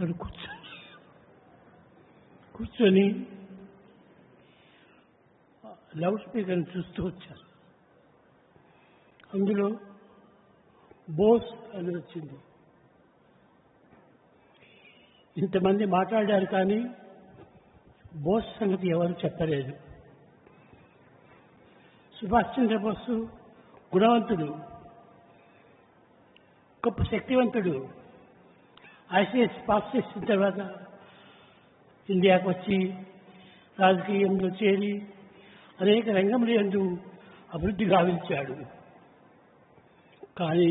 అక్కడ కూర్చొని లౌడ్ స్పీకర్ని చూస్తూ వచ్చారు. అందులో బోస్ అని వచ్చింది. ఇంతమంది మాట్లాడారు కానీ బోస్ సంగతి ఎవరు చెప్పలేదు. సుభాష్ చంద్రబోసు గుణవంతుడు, గొప్ప శక్తివంతుడు. ఐసీఎస్ పాస్ చేసిన తర్వాత ఇండియాకు వచ్చి రాజకీయంలో చేరి అనేక రంగంలో యందు అభివృద్ధి గావించాడు. కానీ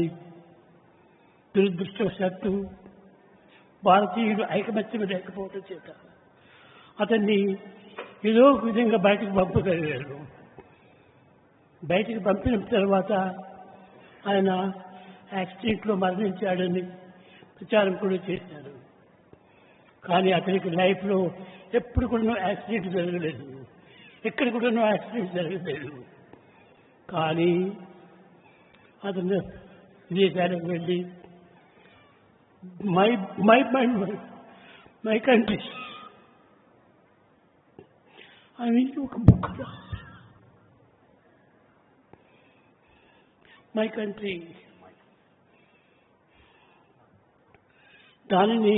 దురదృష్టవశాత్తు భారతీయుడు ఐకమత్యం లేకపోవడం చేత అతన్ని ఏదో ఒక విధంగా బయటకు పంపగలిగారు. బయటకు పంపిన తర్వాత ఆయన యాక్సిడెంట్లో మరణించాడని ప్రచారం కూడా చేశారు. కానీ అతనికి లైఫ్లో ఎప్పుడు కూడా యాక్సిడెంట్ జరగలేదు, ఎక్కడ కూడా యాక్సిడెంట్ జరగలేదు. కానీ అతను విదేశాలకు వెళ్ళి మై కంట్రీ అని ఒక బుక్ రాశారు. మై కంట్రీ దానిని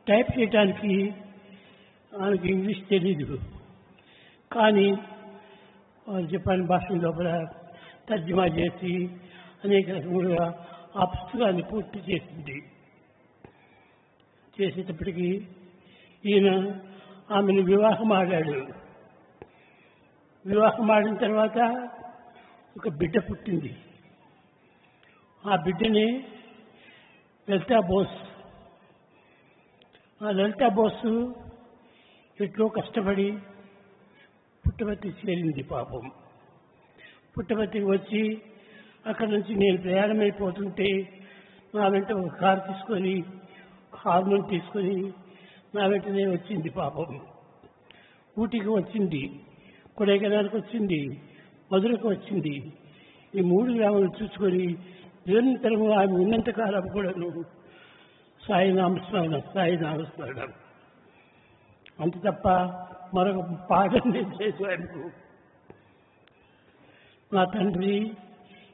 టైప్ చేయడానికి ఆయనకి ఇంగ్లీష్ తెలీదు. కానీ జపాన్ భాష లోపల తర్జుమా చేసి అనేక రకములుగా ఆ పుస్తకాన్ని పూర్తి చేసింది. చేసేటప్పటికీ ఈయన ఆమెను వివాహం ఆడాడు. వివాహం ఆడిన తర్వాత ఒక బిడ్డ పుట్టింది. ఆ బిడ్డని లలితా బోస్. ఆ లలితా బోసు ఎట్లో కష్టపడి పుట్టపర్తి చేరింది. పాపం పుట్టపర్తికి వచ్చి అక్కడి నుంచి నేను ప్రయాణమైపోతుంటే నా వెంట ఒక కారు తీసుకొని, హార్మోన్ తీసుకొని నా వెంటనే వచ్చింది. పాపం ఊటీకి వచ్చింది, కొడైకెనాల్కి వచ్చింది, మధురకు వచ్చింది. ఈ 3 గ్రామాలు చూసుకొని నిరంతరము ఆమె ఉన్నంతకాలం కూడాను సాయి నామస్మరణ అంత తప్ప మరొక పాఠం లేదు ఆయనకు. నా తండ్రి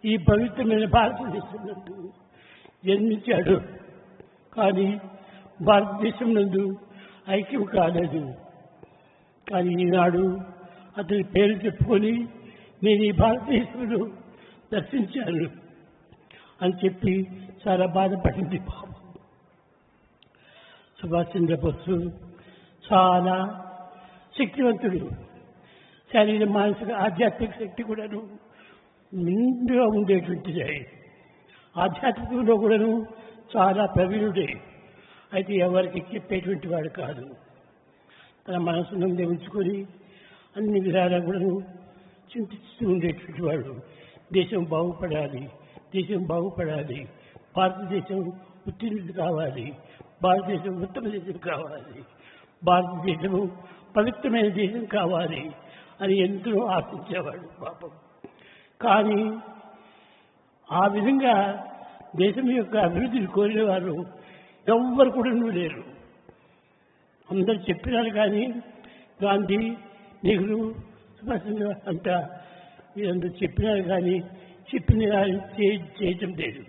ఈ పవిత్రమైన భారతదేశం నందు జన్మించాడు, కానీ భారతదేశం నందు ఐక్యం కాలేదు. కానీ ఈనాడు అతని పేరు చెప్పుకొని నేను ఈ భారతదేశంలో దర్శించాను అని చెప్పి చాలా బాధపడింది. పాపం సుభాష్ చంద్రబోసు చాలా శక్తివంతుడు. శారీర మానసిక ఆధ్యాత్మిక శక్తి కూడాను నిండుగా ఉండేటువంటిది. ఆధ్యాత్మికంలో కూడాను చాలా ప్రవీణుడే. అయితే ఎవరికి చెప్పేటువంటి వాడు కాదు. తన మనసు నుండి ఉంచుకొని అన్ని విధాలా కూడాను చింతిస్తూ ఉండేటువంటి వాడు. దేశం బాగుపడాలి, దేశం బాగుపడాలి, భారతదేశం ఉత్తీర్ణుడు కావాలి, భారతదేశం ఉత్తమ దేశం కావాలి, భారతదేశము పవిత్రమైన దేశం కావాలి అని ఎంతో ఆశించేవాడు పాపం. కానీ ఆ విధంగా దేశం యొక్క అభివృద్ధిని కోరిన వారు ఎవ్వరు కూడా లేరు. అందరు చెప్పినారు కానీ గాంధీ, నెహ్రూ, సుభాష్ చంద్ర అంతా వీరందరూ చెప్పినారు కానీ చెప్పిన చేయటం లేదు.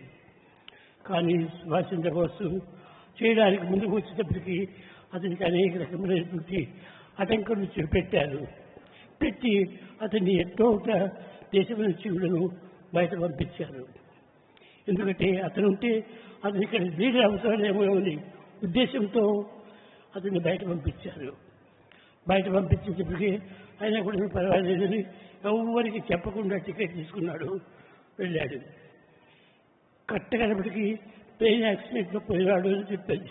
కానీ సుభాష్ చంద్రబోసు చేయడానికి ముందుకు వచ్చేటప్పటికీ అతనికి అనేక రకమైనటువంటి ఆటంకాలు చూపెట్టారు. పెట్టి అతన్ని ఎంతో దేశం నుంచి కూడాను బయట పంపించారు. ఎందుకంటే అతను ఉంటే అతను ఇక్కడ లీడర్ అవుతాడేమో అని ఉద్దేశంతో అతన్ని బయట పంపించారు. బయట పంపించేటప్పటికీ అయినా కూడా పర్వాలేదని ఎవరికి చెప్పకుండా టికెట్ తీసుకున్నాడు, వెళ్ళాడు. కట్టగలపటికి ట్రైన్ యాక్సిడెంట్లో పోయినాడు అని చెప్పారు.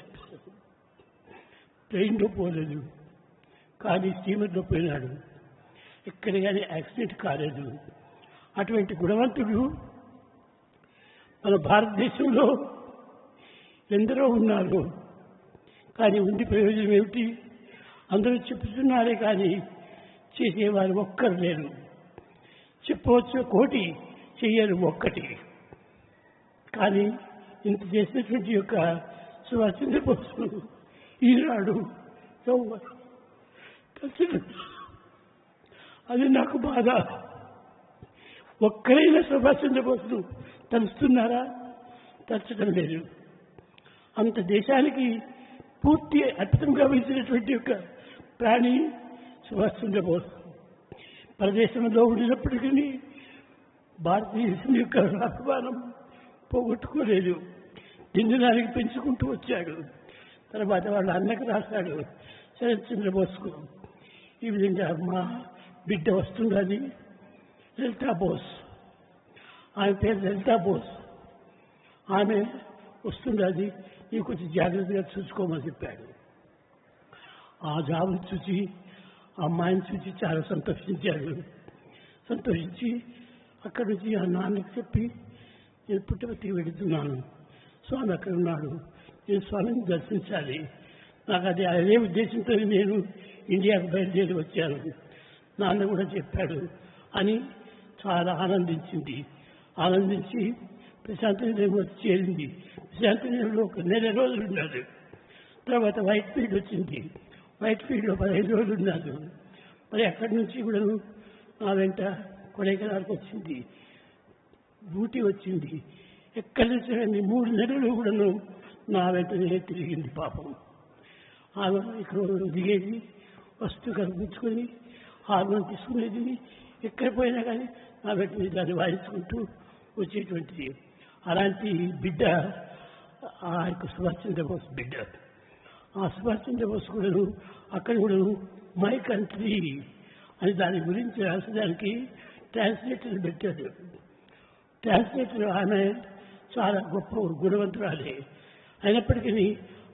ట్రైన్లో పోలేదు, కానీ స్టీమర్లో పోయినాడు. ఎక్కడ కానీ యాక్సిడెంట్ కాలేదు. అటువంటి గుణవంతుడు మన భారతదేశంలో ఎందరో ఉన్నారు. కానీ ఉండి ప్రయోజనం ఏమిటి? అందరూ చెప్తున్నారే కానీ చేసేవారు ఒక్కరు లేరు. చెప్పవచ్చు కోటి, చెయ్యరు ఒక్కటి. కానీ ఇంత చేసినటువంటి యొక్క సుభాష్ చంద్రబోసు ఈనాడు ఎవరు తలుచుకుంటారు. అది నాకు బాధ. ఒక్కరైనా సుభాష్ చంద్రబోస్ను తలుస్తున్నారా? తలచడం లేదు. అంత దేశానికి పూర్తి అద్భుతంగా వేసినటువంటి యొక్క ప్రాణి సుభాష్ చంద్రబోస్. ప్రదేశంలో ఉండినప్పటికీ భారతదేశం యొక్క అభిమానం పోగొట్టుకోలేదు. దినదినానికి పెంచుకుంటూ వచ్చాడు. తర్వాత వాళ్ళ అన్నకు రాశాడు శరత్ చంద్రబోస్కు, ఈ విధంగా మా బిడ్డ వస్తున్నది లలితా బోస్, ఆమె పేరు లలితా బోస్, ఆమె వస్తున్నది, నీకు కొంచెం జాగ్రత్తగా చూసుకోమని చెప్పాడు. ఆ జాబును చూసి ఆ అమ్మాయిని చూసి చాలా సంతోషించాడు. సంతోషించి అక్కడి నుంచి ఆ నాన్నకి చెప్పి, నేను పుట్టపర్తికి వెళుతున్నాను, స్వామి అక్కడ ఉన్నాడు, నేను స్వామిని దర్శించాలి, నాకు అదే ఉద్దేశంతో నేను ఇండియాకు బయలుదేరి వచ్చాను, నాన్న కూడా చెప్పాడు అని చాలా ఆనందించింది. ఆనందించి ప్రశాంత నిలయం వచ్చి చేరింది. ప్రశాంత నిలయంలో ఒక 1 నెల రోజులు ఉన్నాడు. తర్వాత వైట్ ఫీల్డ్ వచ్చింది. వైట్ ఫీల్డ్లో 15 రోజులు ఉన్నాడు. మరి అక్కడి నుంచి కూడా నా వెంట కొడైకెనాల్కి వచ్చింది, ఊటీ వచ్చింది. ఎక్కడి నుంచి 3 నెలలు కూడాను నా వెంటనే తిరిగింది. పాపం ఆమె ఇక్కడ దిగేది, వస్తూ కనిపించుకొని హార్మోన్ తీసుకునేది, ఎక్కడ పోయినా కానీ నా వెంటనే దాన్ని వాయించుకుంటూ వచ్చేటువంటిది. అలాంటి బిడ్డ ఆ యొక్క సుభాష్ చంద్రబోస్ బిడ్డ. ఆ సుభాష్ చంద్రబోస్ కూడాను అక్కడ కూడాను మై కంట్రీ అని దాని గురించి రాసడానికి ట్రాన్స్లేటర్ పెట్టాడు. ట్రాన్స్లేటర్ ఆమె చాలా గొప్ప గుణవంతురాలే. అయినప్పటికీ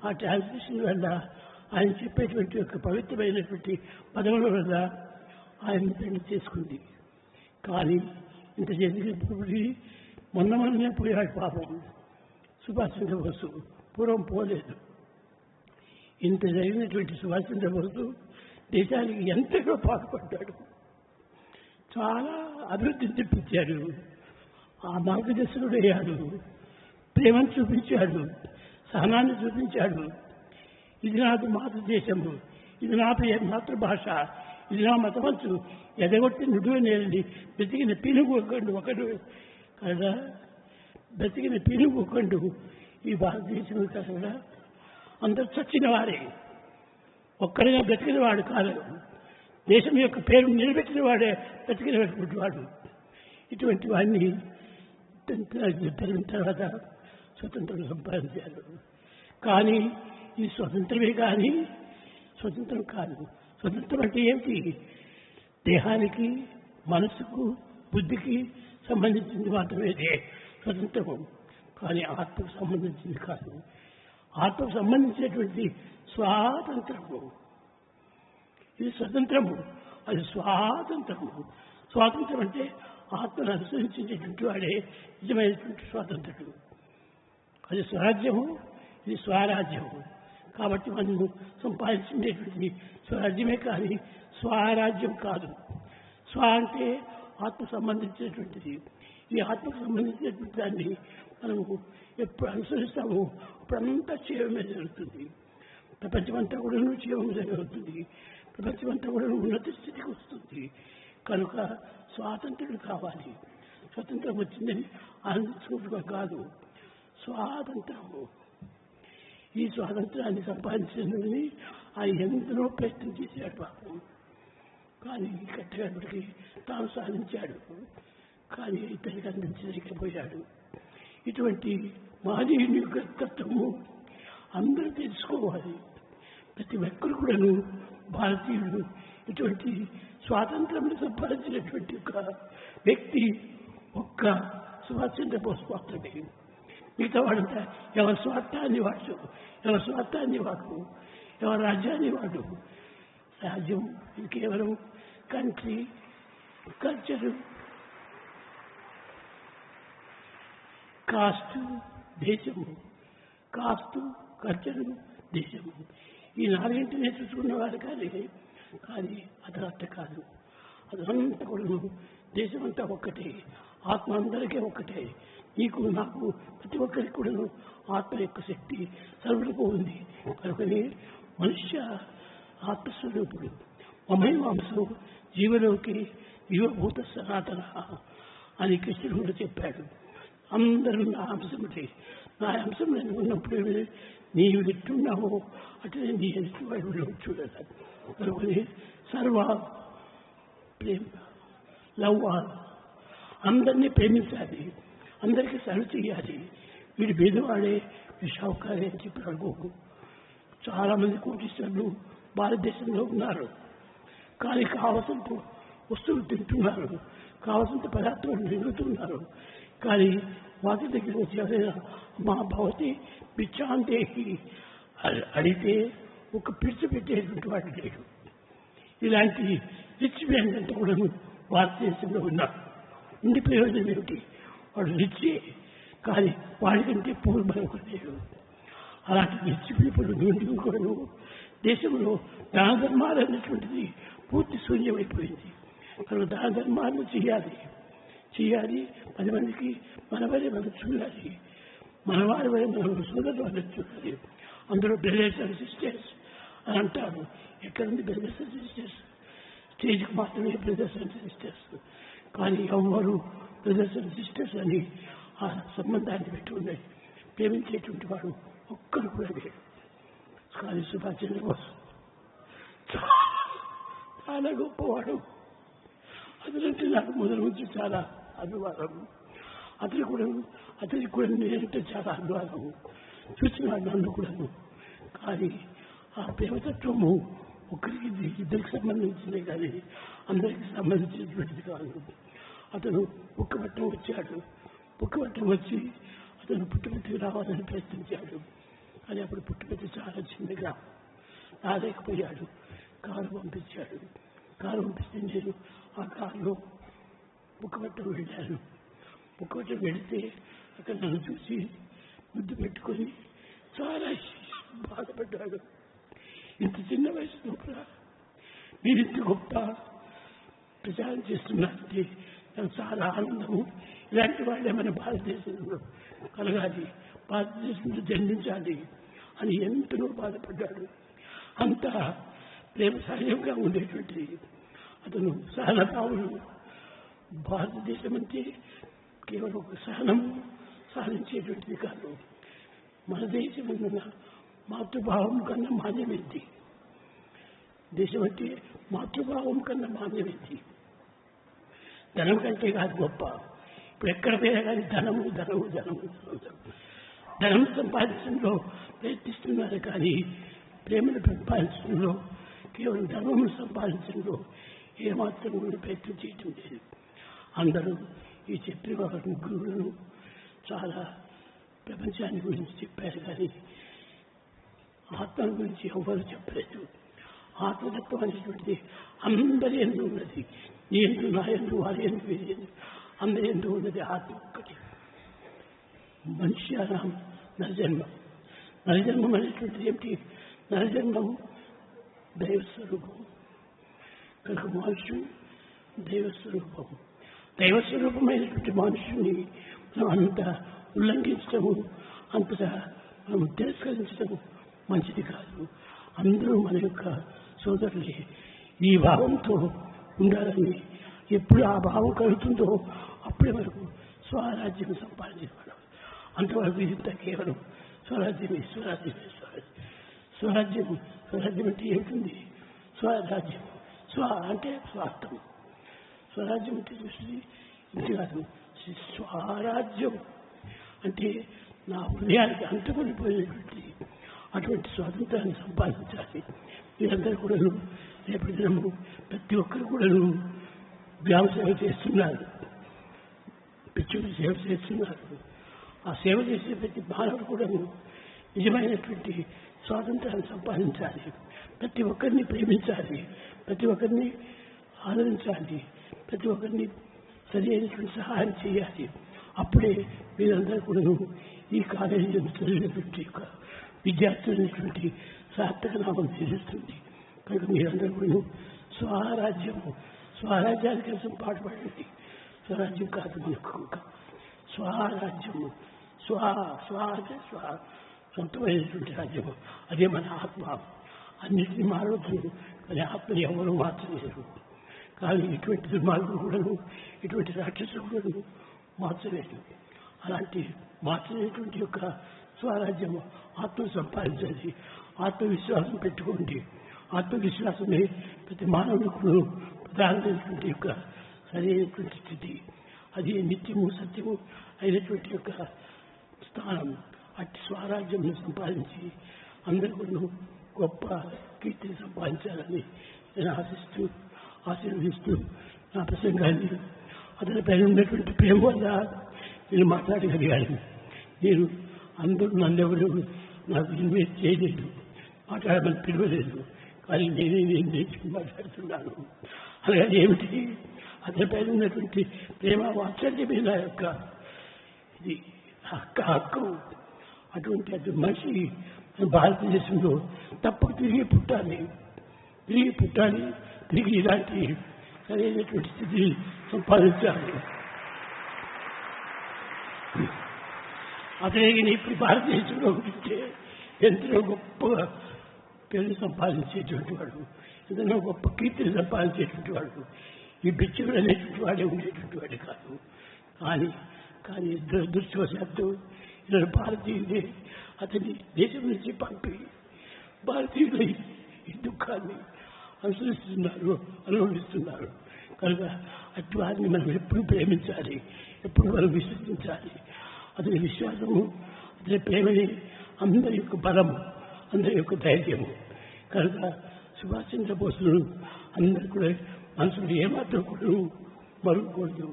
ఆ ట్రాన్స్లేషన్ వల్ల ఆయన చెప్పేటువంటి యొక్క పవిత్రమైనటువంటి పదవుల వల్ల ఆయన పెళ్లి చేసుకుంది. కానీ ఇంత జరిగినప్పుడు మొన్ననే పోయాడు పాపం సుభాష్ చంద్రబోస్. పూర్వం పోలేదు. ఇంత జరిగినటువంటి సుభాష్ చంద్రబోస్ దేశానికి ఎంతగా పాటుపడ్డాడు, చాలా అభివృద్ధిని తెప్పించాడు. ఆ మార్గదర్శకుడు అయ్యాడు, ప్రేమను చూపించాడు, సహనాన్ని చూపించాడు. ఇది నాది మాతృదేశము, ఇది నా మాతృభాష, ఇది నా మతమంచు, ఎదగొట్టి నుడువే నేరండి, బ్రతికిన పీనుగు ఒక్కండు ఒకడు కదా, బ్రతికిన పీనుగు ఒక్కండు ఈ భారతదేశం కదా. అందరూ చచ్చిన వారే, ఒక్కడిగా బ్రతికిన వాడు కాదు. దేశం యొక్క పేరు నిలబెట్టిన వాడే బ్రతికినటువంటి వాడు. ఇటువంటి వాడిని పెరిగిన తర్వాత స్వతంత్రం సంపాదించారు. కానీ ఇది స్వతంత్రమే కానీ స్వతంత్రం కాదు. స్వతంత్రం అంటే ఏమిటి? దేహానికి, మనసుకు, బుద్ధికి సంబంధించింది మాత్రమే స్వతంత్రము. కానీ ఆత్మకు సంబంధించింది కాదు. ఆత్మకు సంబంధించినటువంటి స్వాతంత్రము, ఇది స్వతంత్రము, అది స్వాతంత్రము. స్వాతంత్రం అంటే ఆత్మను అనుసరించేటువంటి వాడే నిజమైనటువంటి స్వాతంత్రుడు. అది స్వరాజ్యము, ఇది స్వరాజ్యము. కాబట్టి మనము సంపాదించేటువంటి స్వరాజ్యమే కానీ స్వరాజ్యం కాదు. స్వ అంటే ఆత్మ సంబంధించినటువంటిది. ఈ ఆత్మకు సంబంధించినటువంటి దాన్ని మనము ఎప్పుడు అనుసరిస్తామో అప్పుడంతా క్షేమమే జరుగుతుంది. ప్రపంచమంతా కూడా క్షేమం జరుగుతుంది. ప్రపంచమంతా కూడా ఉన్నత స్థితికి వస్తుంది. కనుక స్వాతంత్రుడు కావాలి. స్వతంత్రం వచ్చిందని ఆనందించుకోవడం కాదు, స్వాతంత్రము. ఈ స్వాతంత్రాన్ని సంపాదించిందని ఆయన ఎంతనో ప్రయత్నం చేశాడు పాపం. కానీ కట్టగడికి తాను సాధించాడు. కానీ ఇతనికి అందించలేకపోయాడు. ఇటువంటి మహనీయుని యొక్క తత్వము అందరూ తెలుసుకోవాలి. ప్రతి ఒక్కరు కూడాను భారతీయుడు ఇటువంటి స్వాతంత్రం సంపాదించినటువంటి ఒక వ్యక్తి ఒక్క సుభాష్ చంద్రబోస్ మాత్రమే. మిగతా వాడంతా ఎవరి స్వార్థాన్ని వాడు, ఎవరి స్వార్థాన్ని వాడు, ఎవరి రాజ్యాన్ని వాడు. రాజ్యం కేవలం కంట్రీ, కల్చరు, కాస్టు, దేశము. కాస్టు, కల్చరు, దేశము. ఈ 4 చూసుకున్నవారు కానీ అదంతా కాదు. అదంతా కూడా దేశమంతా ఒక్కటే, ఆత్మ అందరికీ ఒక్కటే. నీకు, నాకు, ప్రతి ఒక్కరికి కూడా ఆత్మ యొక్క శక్తి సర్వులకు ఉంది. కనుకనే మనుష్య ఆత్మస్వరూపుడు. మమైవాంశం జీవలోకి జీవభూత సనాతన అని కృష్ణుడు కూడా చెప్పాడు. అందరూ నా అంశముటే. నా అంశం నేను ఉన్నప్పుడు నీవు ఎట్టున్నావో అట్లనే నీ ఎదుటి వాడు చూడాలి. కనుకొని సర్వ ప్రేమ లవ్ ఆల్, అందరినీ ప్రేమించాలి, అందరికీ సర్వ్ చేయాలి. వీడు పేదవాడే, వీడు షావుకారే అని చెప్పి అనుకోకు. చాలామంది కోటీశ్వరులు భారతదేశంలో ఉన్నారు, కానీ కావలసిన వస్తువులు తింటున్నారు, కావలసిన పదార్థాలు మిగులుతున్నారు. కానీ వాటి దగ్గర వచ్చి ఎవరైనా మా భవతి బిచ్చాంతేకి అడిగితే ఒక పిడిచి పెట్టేటువంటి వాడు లేడు. ఇలాంటి రిచ్ మ్యాన్ అంటే కూడా భారతదేశంలో ఉన్నారు. ఇంటి ప్రయోజనం ఏమిటి? వాడు రిచ్చే, కానీ వాడికంటే పూర్ మరొక లేడు. అలాంటి రిచ్ పీపుల్ నుండి కూడా దేశంలో దాన ధర్మాలు అనేటువంటిది పూర్తి శూన్యమైపోయింది. కనుక దాన ధర్మాలను చేయాలి, 10 మందికి మన వరే మనం చూడాలి, మన వారి వరే మనం సోదరు వాళ్ళని చూడాలి. అందరూ బ్రదర్స్ అండ్ సిస్టర్స్ అని అంటారు. ఎక్కడుంది బ్రదర్స్ అండ్ సిస్టర్స్? స్టేజ్కి మాత్రమే బ్రదర్స్ అండ్ సిస్టర్స్, కానీ ఎవరు బ్రదర్స్ అండ్ సిస్టర్స్ అని ఆ సంబంధాన్ని పెట్టుకున్నాయి ప్రేమించేటువంటి వాడు ఒక్కరు కూడా లేడు. కానీ సుభాష్ చంద్రబోస్ చాలా గొప్పవాడు. అతనంటే నాకు మొదటి నుంచి చాలా అభిమానం. అతనికి కూడా నేనంటే చాలా అభిమానం. చూసినాడు నన్ను కూడాను. కానీ ఆ ప్రేమతత్వము ఒకరికి ఇద్దరికి సంబంధించిందే కానీ అందరికి సంబంధించినటువంటిది కాదు. అతను బుక్కపట్టం వచ్చాడు. బుక్కపట్టం వచ్చి అతను పుట్టుపత్తికి రావాలని ప్రయత్నించాడు. కానీ అప్పుడు పుట్టుపత్తి చాలా చిన్నగా రాలేకపోయాడు. కారు పంపించాడు. కారు పంపిస్తే నేను ఆ కారులో బుక్కపట్టం వెళ్ళాను. బుక్కపట్టం వెళితే అక్కడ నన్ను చూసి ముద్దు పెట్టుకొని చాలా బాధపడ్డాడు. ఇంత చిన్న వయసులో మీరు ఇంత గొప్ప ప్రచారం చేస్తున్నారంటే నాకు చాలా ఆనందము. ఇలాంటి వాళ్ళే మన భారతదేశంలో కలగాలి, భారతదేశంలో జన్మించాలి అని ఎంతనో బాధపడ్డాడు. అంత ప్రేమ సహజంగా ఉండేటువంటి అతను సహనభావులు. భారతదేశం అంటే కేవలం ఒక సహనము సాధించేటువంటిది కాదు. మన దేశం ఉన్న మాతృభావం కన్నా మాన్యమైంది. దేశం అంటే మాతృభావం కన్నా మాన్యమైంది. ధనం కంటే కాదు గొప్ప. ఇప్పుడు ఎక్కడ పోయినా కానీ ధనము ధనము ధనము ధనం సంపాదించడంలో ప్రయత్నిస్తున్నారు, కానీ ప్రేమను సంపాదించడంలో, కేవలం ధర్మమును సంపాదించడంలో ఏమాత్రం కూడా ప్రయత్నం చేయటం లేదు. అందరూ ఈ చెప్పిన వారు ముగ్గురులను చాలా ప్రపంచాన్ని గురించి చెప్పారు, కానీ ఆత్మ గురించి ఎవరు చెప్పలేదు. ఆత్మతత్వం అనేటువంటిది అందరి ఎందు ఉన్నది. నీ ఎందు, నా ఎందు, వారి ఎందు, వీరి ఎందు, అందరి ఎందు ఉన్నది ఆత్మ ఒక్కటి. మనుష్యానం నరజన్మం. నరజన్మం అనేటువంటిది ఏమిటి? నరజన్మం దైవస్వరూపం. కనుక మనుష్యుడు దైవస్వరూపం. దైవస్వరూపమైనటువంటి మనుషుని మనం అంత ఉల్లంఘించడము, అంతగా మనం తిరస్కరించడం మంచిది కాదు. అందరూ మన యొక్క సోదరులే. ఈ భావంతో ఉండాలని, ఎప్పుడు ఆ భావం కలుగుతుందో అప్పుడే మనకు స్వరాజ్యం సంపాదించడం. అంతవరకు ఇదంతా కేవలం స్వరాజ్యమే, స్వరాజ్యమే, స్వరాజ్యం. స్వరాజ్యం అంటే ఏమిటి? స్వరాజ్యం. స్వ అంటే స్వార్థం. స్వరాజ్యం అంటే చూసి ఇంటి కాదు, స్వరాజ్యం అంటే నా హృదయానికి అంటుకొనిపోయినటువంటి అటువంటి స్వాతంత్రాన్ని సంపాదించాలి. మీరందరూ కూడా రేపటి దినము ప్రతి ఒక్కరు కూడా గ్రామ సేవ చేస్తున్నారు, పిచ్చుడు సేవ చేస్తున్నారు. ఆ సేవ చేసే ప్రతి మానవుడు కూడా నిజమైనటువంటి స్వాతంత్రాన్ని సంపాదించాలి. ప్రతి ఒక్కరిని ప్రేమించాలి, ప్రతి ఒక్కరిని ఆదరించాలి, ప్రతి ఒక్కరిని సరి అయినటువంటి సహాయం చేయాలి. అప్పుడే మీరందరూ కూడా ఈ కాలేజీలో చదివినటువంటి యొక్క విద్యార్థులైనటువంటి సార్థక నామం తెలుస్తుంది. కనుక మీరందరూ కూడా స్వరాజ్యము, స్వరాజ్యాని కోసం పాటుపడండి. స్వరాజ్యం కాదు మనకు, స్వరాజ్యము. స్వ అంటే సొంతమైనటువంటి రాజ్యము. అదే మన ఆత్మ. అన్నిటినీ మారవచ్చు, కానీ ఆత్మని ఎవరు మార్చలేరు. కానీ ఇటువంటి దుర్మార్గులు కూడాను, ఇటువంటి రాక్షసులు కూడాను మార్చలేదు. అలాంటి మార్చలేటువంటి యొక్క స్వరాజ్యము ఆత్మ సంపాదించాలి. ఆత్మవిశ్వాసం పెట్టుకోండి. ఆత్మవిశ్వాసమే ప్రతి మానవులకు ప్రధానమైనటువంటి యొక్క సరైనటువంటి స్థితి. అది నిత్యము సత్యము అయినటువంటి యొక్క స్థానం. అట్టి స్వరాజ్యం సంపాదించి అందరూ గొప్ప కీర్తిని సంపాదించాలని నేను ఆశీర్వదిస్తూ నా ప్రసంగాన్ని అతని పైన ఉన్నటువంటి ప్రేమ వల్ల నేను మాట్లాడగలిగాను. నేను అందరూ నన్నెవరు నాకు ఇన్వెస్ట్ చేయలేదు, మాట్లాడమని పిలవలేదు, కానీ నేను నేర్చుకుని మాట్లాడుతున్నాను. అలాగే ఏమిటి అతని పైన ఉన్నటువంటి ప్రేమ వాత్సల్యమే నా యొక్క ఇది హక్కు. అటువంటి అది మనిషి భారతదేశంలో తప్పక తిరిగి పుట్టాలి, తిరిగి ఇలాంటి సరైనటువంటి స్థితిని సంపాదించాలి. అతనే ఇప్పుడు భారతదేశంలో ఉంటే ఎంతో గొప్ప పేరు సంపాదించేటువంటి వాడు, ఎంతో గొప్ప కీర్తిని సంపాదించేటువంటి వాడు, ఈ బిచ్చుడు అనేటువంటి వాడే ఉండేటువంటి వాడే కాదు. కానీ దురదృష్టవశాత్తు ఇలా భారతీయులే అతని దేశం నుంచి పంపి భారతీయులు ఈ దుఃఖాన్ని అనుభవిస్తున్నారు. కనుక అటు వారిని మనం ఎప్పుడు ప్రేమించాలి, ఎప్పుడు మనం విశ్వసించాలి. అతని విశ్వాసము, అతని ప్రేమని అందరి యొక్క బలము, అందరి యొక్క ధైర్యము. కనుక సుభాష్ చంద్రబోస్ను అందరూ కూడా మనసులు ఏమాత్రం కూడా మరుగుకూడదు.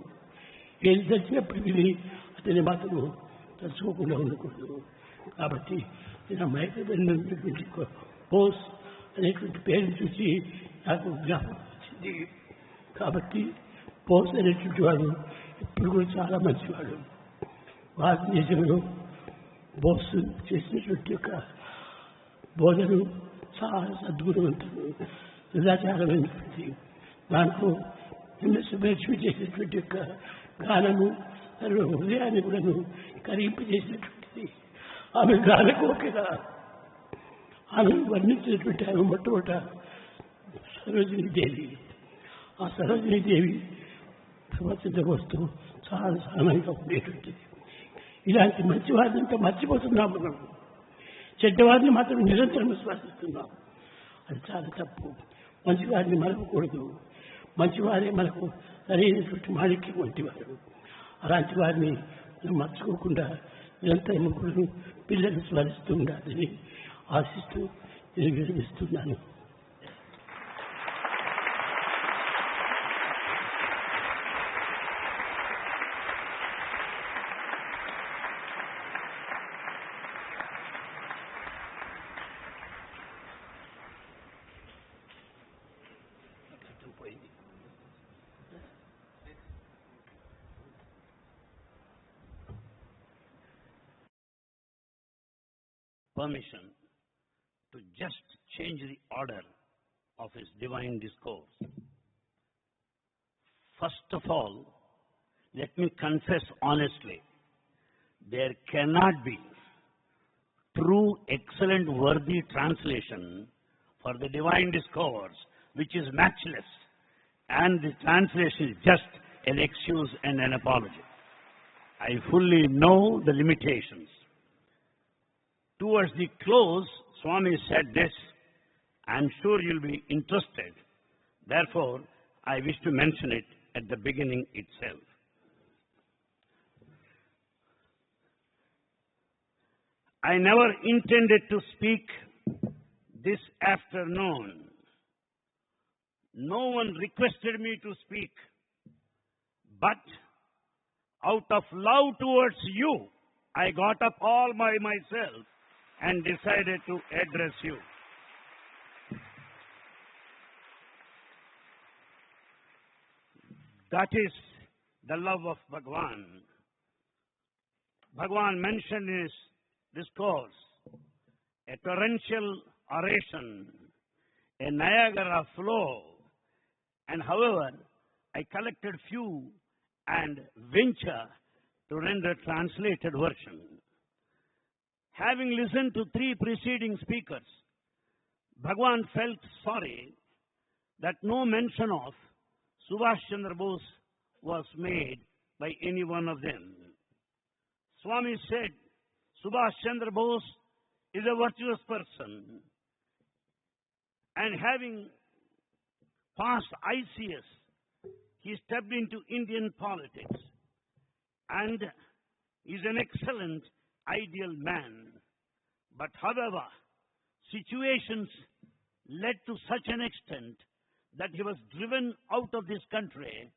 ఏది తెలిసినప్పటికీ అతని మాత్రము తలుచుకోకుండా ఉండకూడదు. కాబట్టి నేను మైత్రిటువంటి బోస్ అనేటువంటి పేరుని చూసి నాకు జ్ఞాపకం వచ్చింది. కాబట్టి బోస్ అనేటువంటి వాడు ఇప్పుడు కూడా చాలా మంచివాడు. భారతదేశంలో బోస్ చేసినటువంటి యొక్క బోధను చాలా సద్గుణవంతుడు, సదాచారమైనటువంటి. దాంట్లో సుభేక్షి చేసినటువంటి యొక్క గానము హృదయాన్ని కూడా కరింపజేసినటువంటిది. ఆమె గానకోకిల, ఆమె వర్ణించినటువంటి ఆమె మొట్టమొదట సరోజినీదేవి. ఆ సరోజినీదేవి సుభాష్ చంద్రబోస్తో చాలా సహనంగా ఉండేటువంటిది. ఇలాంటి మంచివారినంతా మర్చిపోతున్నాం మనం, చెడ్డవారిని మాత్రం నిరంతరం విశ్వాసిస్తున్నాం. అది చాలా తప్పు. మంచివారిని మరవకూడదు. మంచివారే మనకు సరైనటువంటి మాణిక్యం వంటివారు. అలాంటి వారిని మనం మర్చిపోకుండా నిరంతరం కూడా పిల్లలు స్మరిస్తూ ఉండాలని ఆశిస్తూ నేను విరమిస్తున్నాను. Permission to just change the order of his divine discourse. First of all, let me confess honestly, there cannot be true, excellent, worthy translation for the divine discourse which is matchless, and the translation is just an excuse and an apology. I fully know the limitations. Towards the close, Swami said this. I'm sure you'll be interested. Therefore, I wish to mention it at the beginning itself. I never intended to speak this afternoon. No one requested me to speak. But out of love towards you, I got up all by myself and decided to address you. That is the love of Bhagwan. Bhagwan mentioned in his discourse a torrential oration, a Niagara flow, and however, I collected few and venture to render translated version. Having listened to 3 preceding speakers, Bhagwan felt sorry that no mention of Subhash Chandra Bose was made by any one of them. Swami said, Subhash Chandra Bose is a virtuous person, and having passed ICS, he stepped into Indian politics and is an excellent, ideal man. But however, situations led to such an extent that he was driven out of this country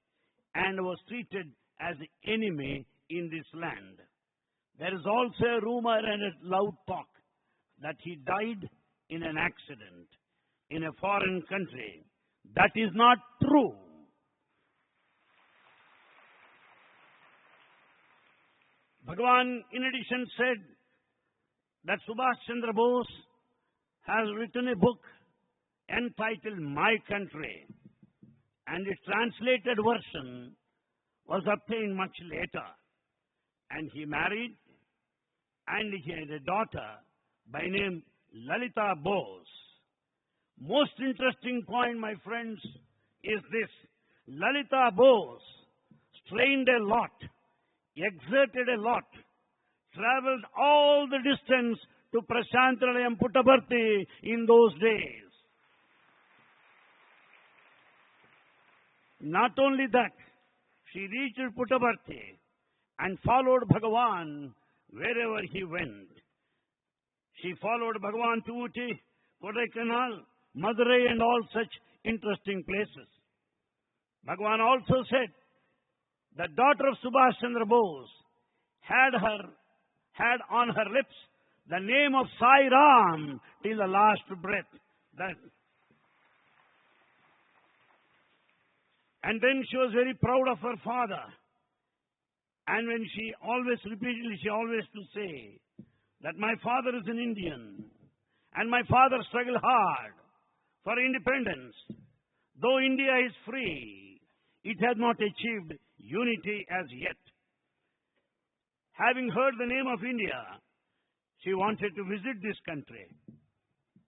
and was treated as the enemy in this land. There is also a rumor and a loud talk that he died in an accident in a foreign country. That is not true. Bhagwan, in addition, said that Subhash Chandra Bose has written a book entitled My Country, and its translated version was obtained much later. And he married, and he had a daughter by name Lalita Bose. Most interesting point, my friends, is this. Lalita Bose strained a lot, exerted a lot, traveled all the distance to Prashantnilayam Puttaparthi in those days. Not only that, she reached Puttaparthi and followed Bhagavan wherever he went. She followed Bhagavan to Uti, Kodaikanal, Madurai, and all such interesting places. Bhagavan also said, the daughter of Subhash Chandra Bose had on her lips the name of Sai Ram till the last breath. And then she was very proud of her father. And when she always used to say that my father is an Indian and my father struggled hard for independence. Though India is free, it has not achieved unity as yet. Having heard the name of India, she wanted to visit this country.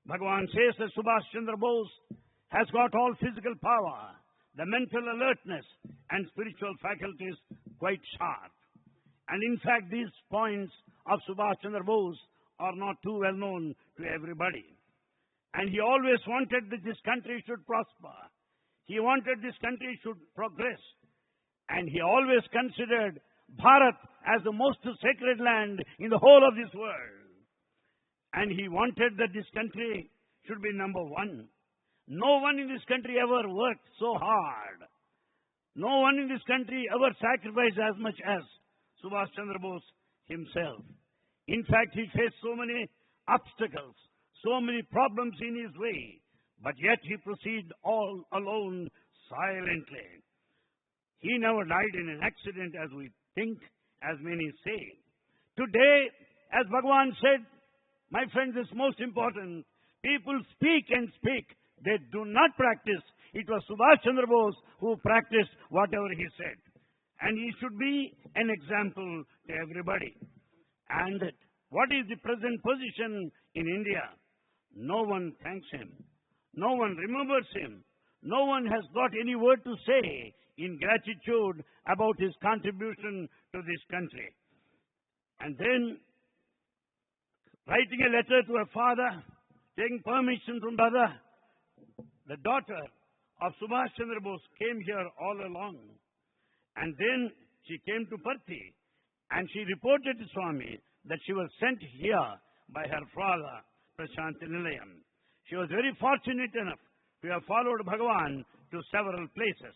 Bhagavan says that Subhash Chandra Bose has got all physical power, the mental alertness, and spiritual faculties quite sharp. And in fact, these points of Subhash Chandra Bose are not too well known to everybody. And he always wanted that this country should prosper. He wanted this country should progress. And he always considered Bharat as the most sacred land in the whole of this world. And he wanted that this country should be number one. No one in this country ever worked so hard. No one in this country ever sacrificed as much as Subhash Chandra Bose himself. In fact, he faced so many obstacles, so many problems in his way, but yet he proceeded all alone, silently. He never died in an accident as we think, as many say. Today, as Bhagavan said, my friends, it's most important. People speak and speak. They do not practice. It was Subhash Chandra Bose who practiced whatever he said. And he should be an example to everybody. And what is the present position in India? No one thanks him. No one remembers him. No one has got any word to say in gratitude about his contribution to this country. And then, writing a letter to her father, taking permission from brother, the daughter of Subhash Chandra Bose came here all along. And then she came to Parthi, and she reported to Swami that she was sent here by her father, Prashantnilayam. She was very fortunate enough to have followed Bhagavan to several places.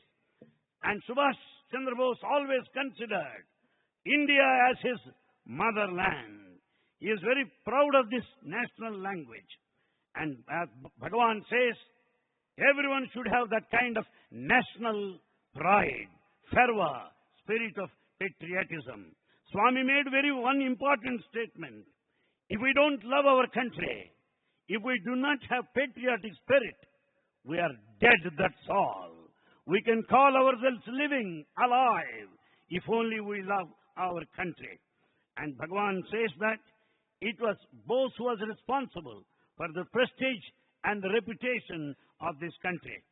And Subhash Chandra Bose always considered India as his motherland. He is very proud of this national language. And as Bhagavan says, everyone should have that kind of national pride, fervor, spirit of patriotism. Swami made one important statement. If we don't love our country, if we do not have patriotic spirit, we are dead, that's all. We can call ourselves living, alive, if only we love our country. And Bhagavan says that it was Bose who was responsible for the prestige and the reputation of this country.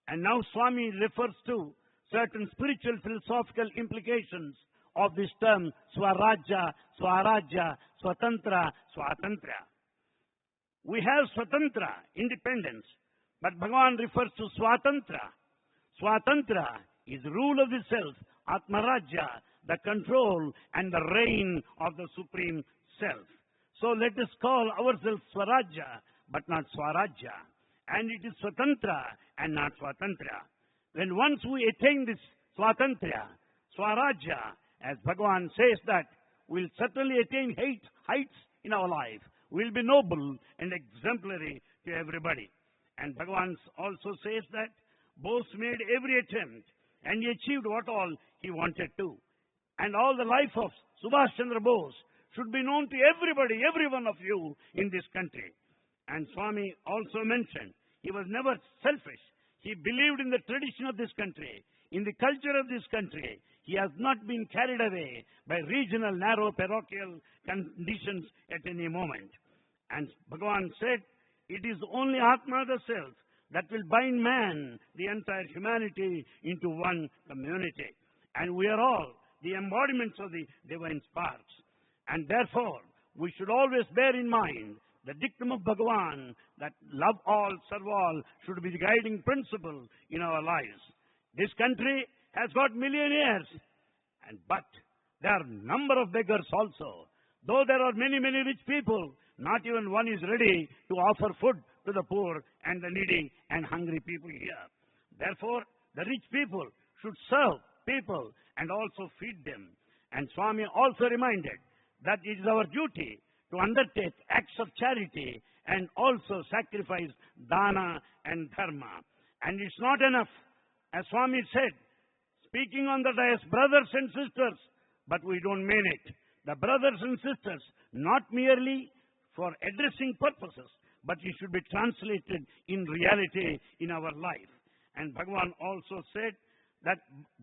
And now Swami refers to certain spiritual philosophical implications of this term Swarajya, Swarajya, Swatantra, Swatantra. We have Swatantra, independence, but Bhagavan refers to Swatantra. Swatantra is rule of the self, Atmarajya, the control and the reign of the Supreme Self. So let us call ourselves Swarajya, but not Swarajya. And it is Swatantra and not Swatantra. When once we attain this Swatantra, Swarajya, as Bhagavan says that, we'll certainly attain heights in our life. We'll be noble and exemplary to everybody. And Bhagavan also says that Bose made every attempt and he achieved what all he wanted to. And all the life of Subhash Chandra Bose should be known to everybody, every one of you in this country. And Swami also mentioned he was never selfish. He believed in the tradition of this country, in the culture of this country. He has not been carried away by regional, narrow, parochial conditions at any moment. And Bhagavan said, it is only Atma, the self, that will bind man, the entire humanity, into one community. And we are all the embodiments of the divine sparks. And therefore, we should always bear in mind the dictum of Bhagavan that love all, serve all should be the guiding principle in our lives. This country has got millionaires, but there are a number of beggars also. Though there are many, many rich people, not even one is ready to offer food to the poor and the needy and hungry people here. Therefore, the rich people should serve people and also feed them. And Swami also reminded that it is our duty to undertake acts of charity and also sacrifice dana and dharma. And it's not enough, as Swami said, speaking on the dais, brothers and sisters, but we don't mean it. The brothers and sisters, not merely for addressing purposes, but it should be translated in reality in our life. And Bhagavan also said that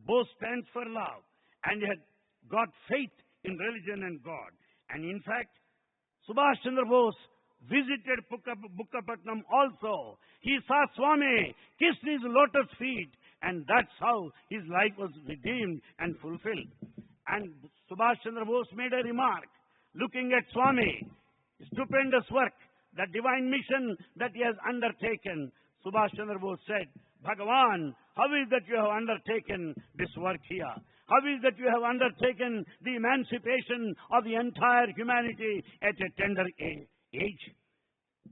both stands for love, and he had got faith in religion and God. And in fact, Subhash Chandra Bose visited Bukkapatnam also. He saw Swami, kissed his lotus feet, and that's how his life was redeemed and fulfilled. And Subhash Chandra Bose made a remark, looking at Swami, stupendous work, the divine mission that he has undertaken. Subhash Chandra Bose said, Bhagavan, how is that you have undertaken this work here? How is that you have undertaken the emancipation of the entire humanity at a tender age?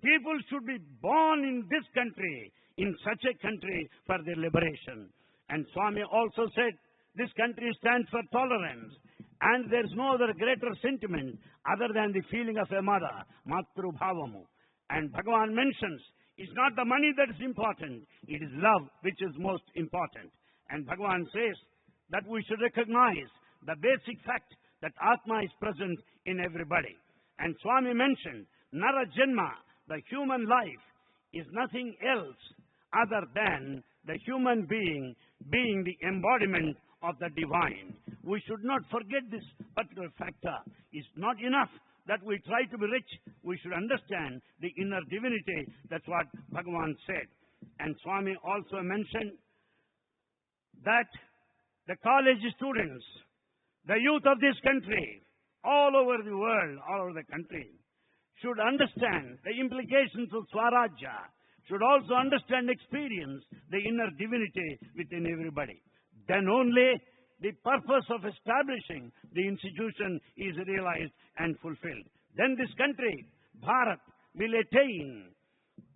People should be born in this country, in such a country, for their liberation. And Swami also said, this country stands for tolerance. And there is no other greater sentiment other than the feeling of a mother, Matru Bhavamu. And Bhagavan mentions, it's not the money that is important, it is love which is most important. And Bhagavan says that we should recognize the basic fact that Atma is present in everybody. And Swami mentioned, Nara Janma, the human life, is nothing else other than the human being being the embodiment of the divine. We should not forget this particular factor. It's not enough that we try to be rich. We should understand the inner divinity. That's what Bhagavan said. And Swami also mentioned that the college students, the youth of this country, all over the world, all over the country, should understand the implications of Swarajya, should also understand, experience the inner divinity within everybody. Then only the purpose of establishing the institution is realized and fulfilled. Then this country, Bharat, will attain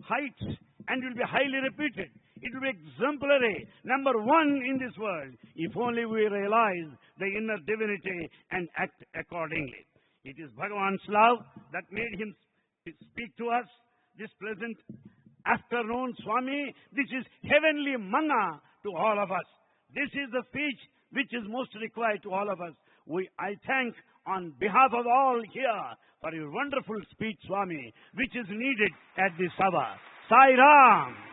heights and will be highly reputed. It will be exemplary, number one in this world, if only we realize the inner divinity and act accordingly. It is Bhagavan's love that made him speak to us this pleasant afternoon. Swami, this is heavenly manna to all of us. This is the speech which is most required to all of us. I thank on behalf of all here for your wonderful speech, Swami, which is needed at this hour. Sai Ram.